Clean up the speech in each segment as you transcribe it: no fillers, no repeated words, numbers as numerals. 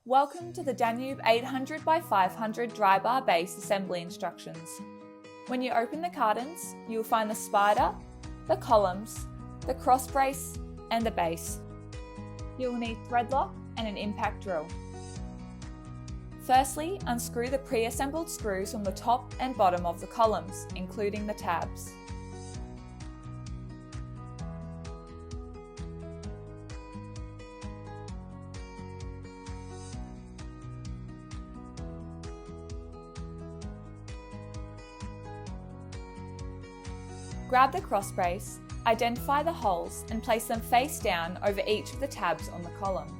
Welcome to the Danube 800 by 500 Drybar base assembly instructions. When you open the cartons, you will find the spider, the columns, the cross brace and the base. You will need thread lock and an impact drill. Firstly, unscrew the pre-assembled screws from the top and bottom of the columns, including the tabs. Grab the cross brace, identify the holes and place them face down over each of the tabs on the column.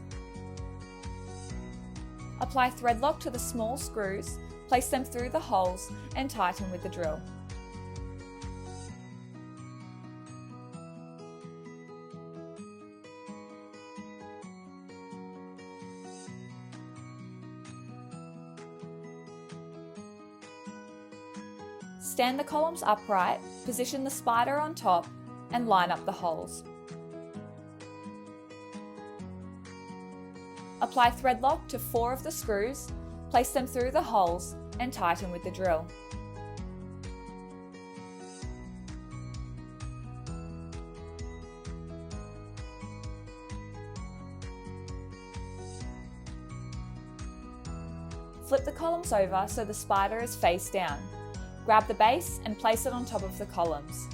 Apply thread lock to the small screws, place them through the holes and tighten with the drill. Stand the columns upright, position the spider on top and line up the holes. Apply thread lock to 4 of the screws, place them through the holes and tighten with the drill. Flip the columns over so the spider is face down. Grab the base and place it on top of the columns.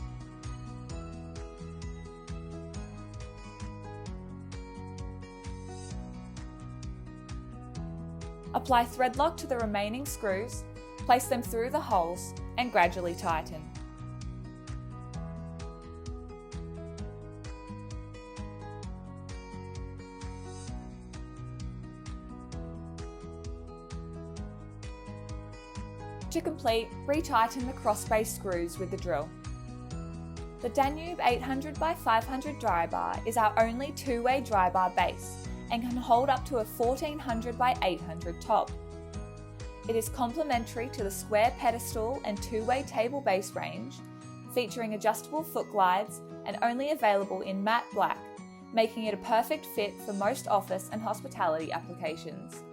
Apply thread lock to the remaining screws, place them through the holes and gradually tighten. To complete, retighten the cross-brace screws with the drill. The Danube 800 by 500 Drybar is our only two-way drybar base and can hold up to a 1400 by 800 top. It is complementary to the square pedestal and two-way table base range, featuring adjustable foot glides and only available in matte black, making it a perfect fit for most office and hospitality applications.